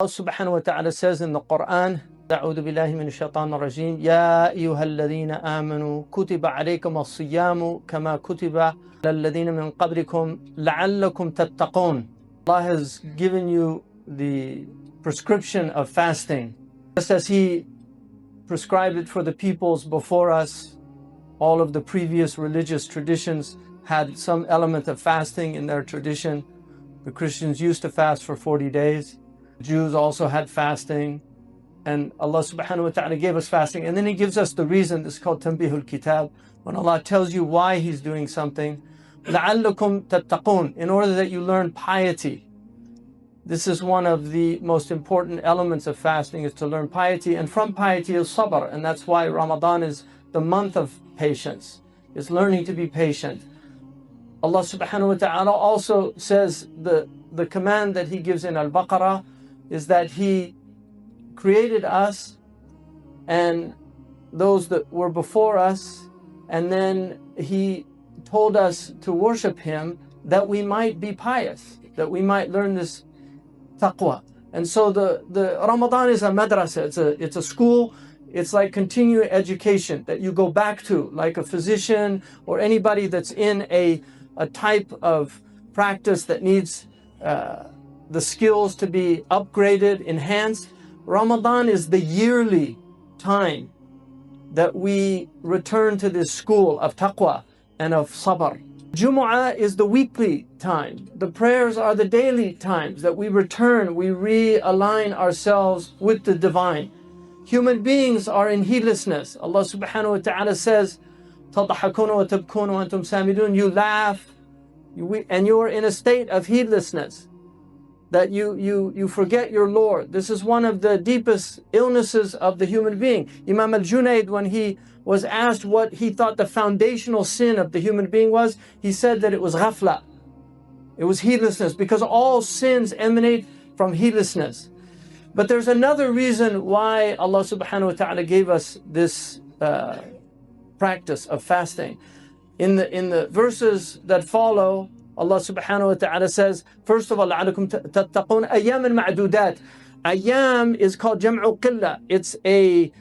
Allah subhanahu wa ta'ala says in the Qur'an, أعوذ بالله من الشيطان الرجيم يا أيها الذين آمنوا كتب عليكم الصيام كما كتب على الذين من قبلكم لعلكم تتقون. Allah has given you the prescription of fasting, just as He prescribed it for the peoples before us. All of the previous religious traditions had some element of fasting in their tradition. The Christians used to fast for 40 days. Jews also had fasting, and Allah subhanahu wa ta'ala gave us fasting, and then He gives us the reason. This is called Tanbihul Kitab. When Allah tells you why He's doing something, لَعَلَّكُمْ تَتَّقُونَ, in order that you learn piety. This is one of the most important elements of fasting, is to learn piety, and from piety is sabr, and that's why Ramadan is the month of patience. It's learning to be patient. Allah subhanahu wa ta'ala also says the command that He gives in Al-Baqarah is that He created us and those that were before us, and then He told us to worship Him that we might be pious, that we might learn this Taqwa. And so the Ramadan is a madrasa, it's a school. It's like continuing education that you go back to, like a physician or anybody that's in a type of practice that needs the skills to be upgraded, enhanced. Ramadan is the yearly time that we return to this school of taqwa and of sabr. Jumu'ah is the weekly time. The prayers are the daily times that we return, we realign ourselves with the divine. Human beings are in heedlessness. Allah subhanahu wa ta'ala says, تَضْحَكُونَ وَتَبْكُونَ وَأَنْتُمْ سَامِدُونَ, you laugh and you are in a state of heedlessness, that you forget your Lord. This is one of the deepest illnesses of the human being. Imam al-Junayd, when he was asked what he thought the foundational sin of the human being was, he said that it was ghafla. It was heedlessness, because all sins emanate from heedlessness. But there's another reason why Allah subhanahu wa ta'ala gave us this practice of fasting. In the verses that follow, Allah subhanahu wa ta'ala says, first of all, لَعَلَكُمْ تَتَّقُونَ أَيَّامًا مَعْدُودَاتٍ. Ayyam is called jam'u qilla. It's a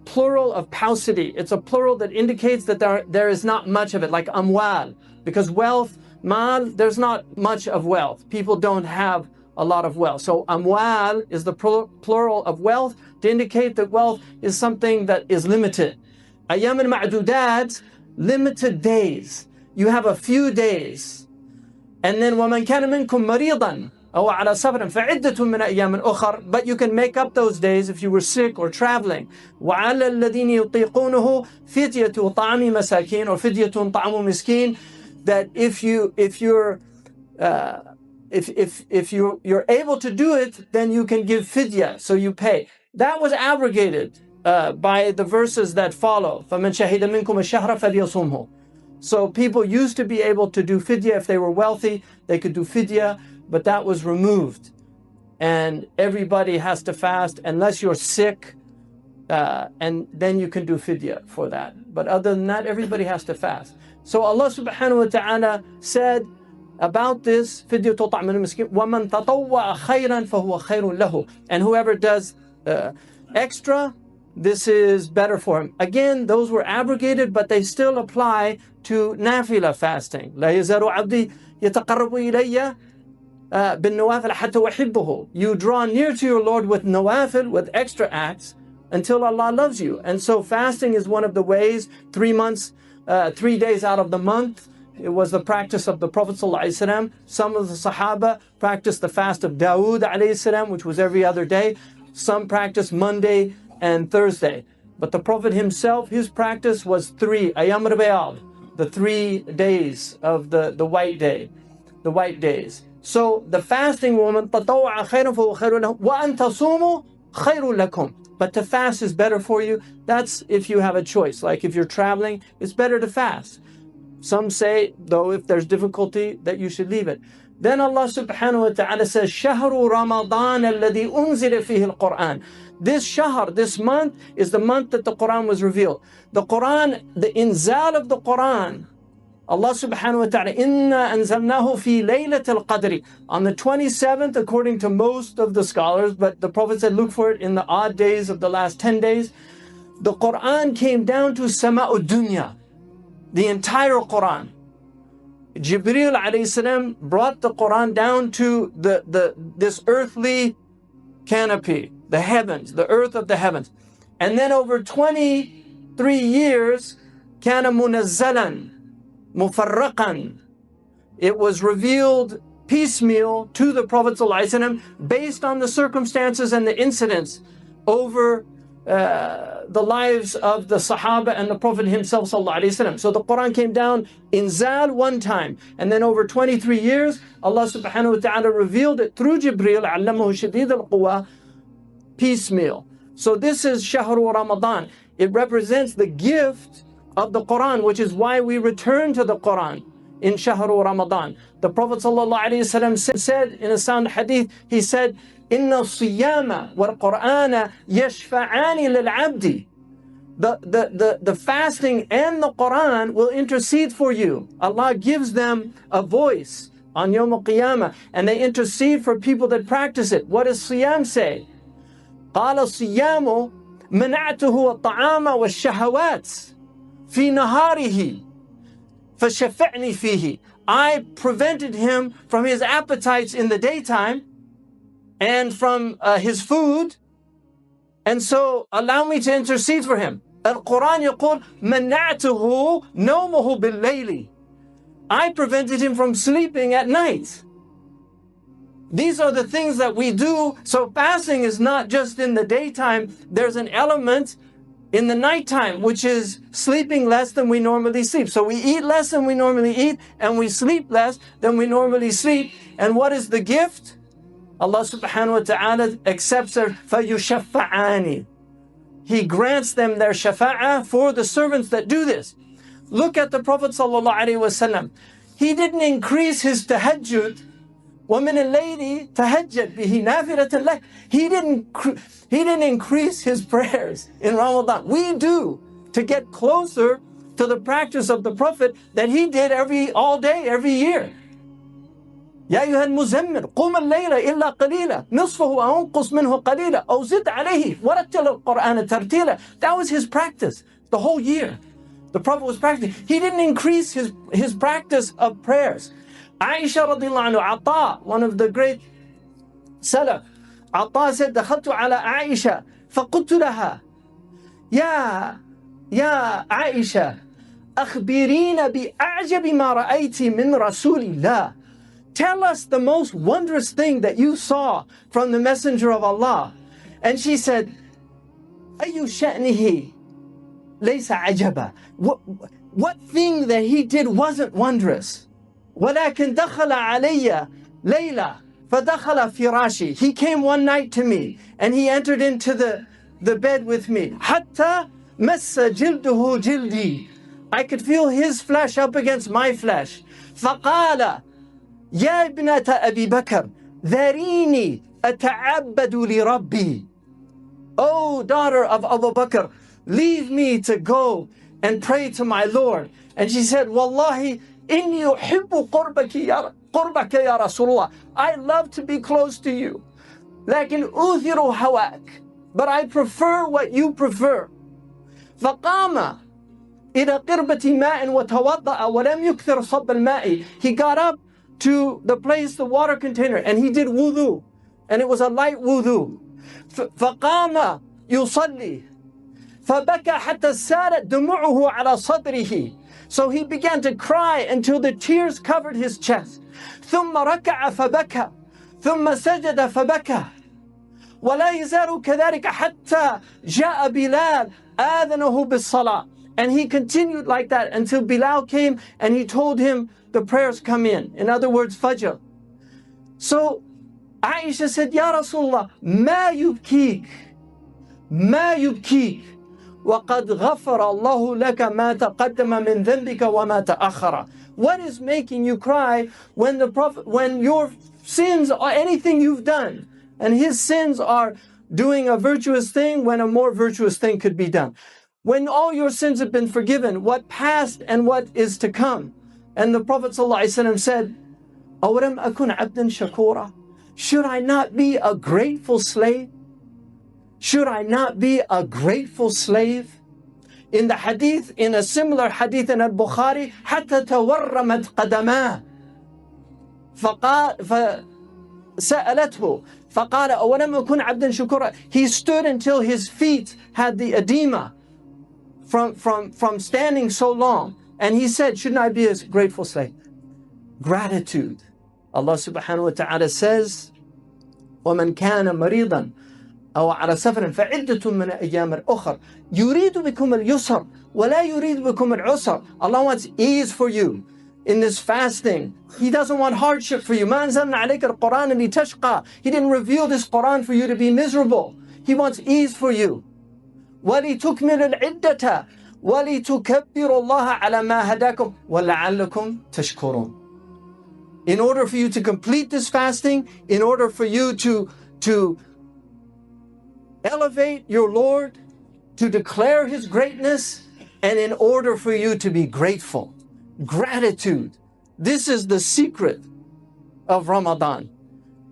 plural of paucity. It's a plural that indicates that there is not much of it, like amwal. Because wealth, mal, there's not much of wealth. People don't have a lot of wealth. So amwal is the plural of wealth to indicate that wealth is something that is limited. Ayyaman ma'dudat, limited days. You have a few days. And then وَمَنْ كَانَ مِنْكُمْ مَرِيضًا أَوْ عَلَى صَفْرٍ فَعِدَّةٌ مِنْ أَيَّامٍ أُخَرَ. But you can make up those days if you were sick or traveling. وَعَلَى الَّذِينَ يُطِيقُونَهُ فِدْيَةُ طَعَامِ مَسَاكِينَ, or فِدْيَةٌ طَعَامُ مِسْكِينَ. That if you're able to do it, then you can give fidya, so you pay. That was abrogated by the verses that follow. فَمَنْ شَهِدَ مِنْكُمُ الشَّهْرَ فَلْيَصُمْهُ. So people used to be able to do fidya. If they were wealthy, they could do fidya, but that was removed. And everybody has to fast unless you're sick, and then you can do fidya for that. But other than that, everybody has to fast. So Allah subhanahu wa ta'ala said about this, فِدْيَةُ طَعْمٍ مِسْكِينٍ وَمَنْ تَطَوَّعَ خَيْرًا فَهُوَ خَيْرٌ لَهُ. And whoever does extra, this is better for him. Again, those were abrogated, but they still apply to nafila fasting. لَا يَزَالُ عَبْدِي يَتَقَرَّبُ إِلَيَّ بِالنَّوَافِلِ حَتَّى أُحِبَّهُ. You draw near to your Lord with nawafil, with extra acts, until Allah loves you. And so fasting is one of the ways. 3 months, 3 days out of the month, it was the practice of the Prophet ﷺ. Some of the Sahaba practiced the fast of Dawood ﷺ, which was every other day. Some practiced Monday and Thursday. But the Prophet himself, his practice was 3 Ayyam al-Bayad, the 3 days of the white day, the white days. So the fasting woman, تَطَوَّعَ خَيْرًا فَهُوَ خَيْرٌ لَهُ وَأَن تَصُومُوا خَيْرٌ لَكُمْ. But to fast is better for you. That's if you have a choice. Like if you're traveling, it's better to fast. Some say, though, if there's difficulty, that you should leave it. Then Allah subhanahu wa ta'ala says, شَهْرُ رَمَضَانَ الَّذِي أُنزِلَ فِيهِ الْقُرْآنِ. This shahr, this month, is the month that the Qur'an was revealed. The Qur'an, the inzal of the Qur'an Allah subhanahu wa ta'ala, Inna anzalnahu fi Laylatul Qadr. On the 27th, according to most of the scholars, but the Prophet said, look for it in the odd days of the last 10 days. The Qur'an came down to Sama'ud Dunya, the entire Qur'an. Jibreel alayhi salam brought the Qur'an down to this earthly canopy, the heavens, the earth of the heavens. And then over 23 years, kana munazzalan, mufarraqan. It was revealed piecemeal to the Prophet ﷺ based on the circumstances and the incidents over the lives of the Sahaba and the Prophet himself ﷺ. So the Quran came down in Zal one time, and then over 23 years, Allah subhanahu wa ta'ala revealed it through Jibreel, allamahu shadid al-quwa, piecemeal. So this is Shahru Ramadan. It represents the gift of the Quran, which is why we return to the Quran in Shahru Ramadan. The Prophet ﷺ said in a sound hadith, he said, Inna siyama wal Qur'ana yashfa'ani lil abdi. The fasting and the Quran will intercede for you. Allah gives them a voice on Yawm al-Qiyamah, and they intercede for people that practice it. What does siyam say? قال الصيام منعته الطعام والشهوات في نهاره فشفعني فيه. I prevented him from his appetites in the daytime and from his food, and so allow me to intercede for him. Al-Quran يقول منعته نومه بالليل. I prevented him from sleeping at night. These are the things that we do. So fasting is not just in the daytime. There's an element in the nighttime, which is sleeping less than we normally sleep. So we eat less than we normally eat, and we sleep less than we normally sleep. And what is the gift? Allah subhanahu wa ta'ala accepts their فَيُشَفَّعَانِ. He grants them their shafa'ah for the servants that do this. Look at the Prophet sallallahu alaihi wasallam. He didn't increase his tahajjud. وَمِنَ اللَّيْلِ تَهَجَّدْ بِهِ نَافِلَةً لَكَ. He didn't increase his prayers in Ramadan. We do, to get closer to the practice of the Prophet that he did all day, every year. يا أيها المزمل قم الليل إلا قليلا نصفه أو انقص منه قليلا أو زد عليه ورتل القرآن ترتيلا. That was his practice the whole year. The Prophet was practicing. He didn't increase his practice of prayers. Aisha radiallahu anhu, Ata, one of the great Salaf, Ata said, دخلت على عائشة فقلت لها يا عائشة أخبرين بأعجب ما رأيت من رسول الله. Tell us the most wondrous thing that you saw from the Messenger of Allah. And she said, أي شأنه ليس عجبا. What thing that he did wasn't wondrous. ولكن دخل علي ليلة فدخل فراشي. He came one night to me and he entered into the bed with me. حتى مس جلده جلدي. I could feel his flesh up against my flesh. فقال يا ابنة أبي بكر ذريني أتعبد لربي. Oh, daughter of Abu Bakr, leave me to go and pray to my Lord. And she said, Wallahi, إني أحب قربك يا رسول الله. I love to be close to you. لكن أثر هواك. But I prefer what you prefer. فقام إلى قربة ماء وتوضأ ولم يكثر صب الماء. He got up to the place, the water container, and he did wudu. And it was a light wudu. فقام يصلي فبكى حتى سالت دموعه على صدره. So he began to cry until the tears covered his chest. ثم ركع فبكى ثم سجد فبكى ولا يزال كذلك حتى جاء بلال آذنه بالصلاة. And he continued like that until Bilal came and he told him the prayers come in. In other words, Fajr. So Aisha said, Ya Rasulullah, ما يبكيك ما يبكيك وقد غفر الله لك ما تقدم من ذنبك وما تأخر. What is making you cry when your sins are anything you've done, and his sins are doing a virtuous thing when a more virtuous thing could be done? When all your sins have been forgiven, what passed and what is to come? And the Prophet ﷺ said, أَوَلَمْ أَكُنْ عَبْدًا شَكُورًا? Should I not be a grateful slave? Should I not be a grateful slave? In the hadith, in a similar hadith in al-Bukhari, حَتَّى تَوَرَّمَتْ قَدَمَاهُ فسألته فقال أولم أكن عبدا شكورا. He stood until his feet had the edema from standing so long. And he said, shouldn't I be a grateful slave? Gratitude. Allah subhanahu wa ta'ala says, وَمَنْ كَانَ مَرِيضًا أَوْ عَلَى سَفَرٍ فَعِدَّةٌ مِنْ أَيَّامٍ أُخَرٍ يُرِيدُ بِكُمُ الْيُسْرَ وَلَا يُرِيدُ بِكُمُ الْعُسْرَ. Allah wants ease for you in this fasting. He doesn't want hardship for you. مَا أَنزَلْنَا عَلَيْكَ الْقُرْآنَ لِتَشْقَى. He didn't reveal this Qur'an for you to be miserable. He wants ease for you. وَلِتُكْمِلُ الْعِدَّةَ وَلِتُكَبِّرُ اللَّهَ عَلَى مَا هَدَاكُمْ وَلَعَلَّكُمْ تَشْكُرُونَ. In order for you to complete this fasting, in order for you to elevate your Lord, to declare His greatness, and in order for you to be grateful. Gratitude. This is the secret of Ramadan.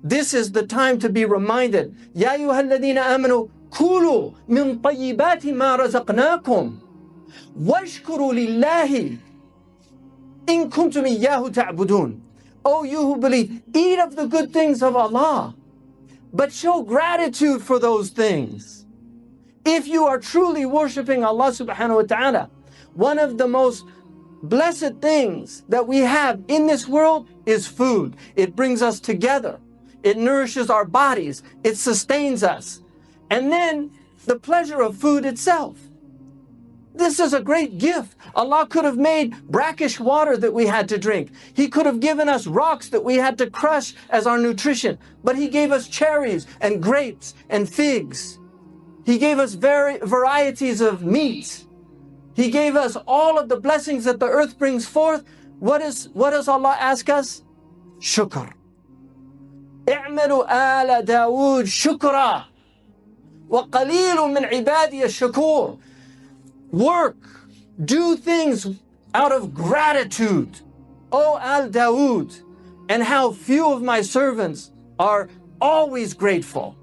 This is the time to be reminded. يَا أَيُّهَا الَّذِينَ آمَنُوا كُلُوا مِن طَيِّبَاتِ مَا رَزَقْنَاكُمْ وَاشْكُرُوا لِلَّهِ إِن كُنتُمْ إِيَّاهُ تَعْبُدُونَ. O you who believe, eat of the good things of Allah, but show gratitude for those things. If you are truly worshiping Allah subhanahu wa ta'ala, one of the most blessed things that we have in this world is food. It brings us together. It nourishes our bodies. It sustains us. And then the pleasure of food itself. This is a great gift. Allah could have made brackish water that we had to drink. He could have given us rocks that we had to crush as our nutrition. But He gave us cherries and grapes and figs. He gave us varieties of meat. He gave us all of the blessings that the earth brings forth. What does Allah ask us? Shukr. اعملوا آل داود شكرا وقليل من عبادي الشكور. Work, do things out of gratitude. O Al Dawood, and how few of my servants are always grateful.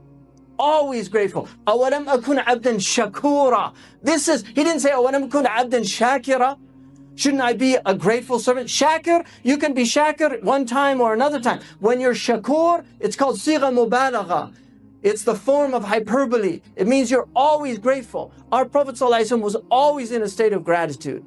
Always grateful. أَوَلَمْ أَكُنْ عَبْدًا شَكُورًا. This is, He didn't say أَوَلَمْ أَكُنْ عَبْدًا شَاكِرًا. Shouldn't I be a grateful servant? Shakir, you can be shakir one time or another time. When you're shakur, it's called sigha mubalagha. It's the form of hyperbole. It means you're always grateful. Our Prophet ﷺ was always in a state of gratitude.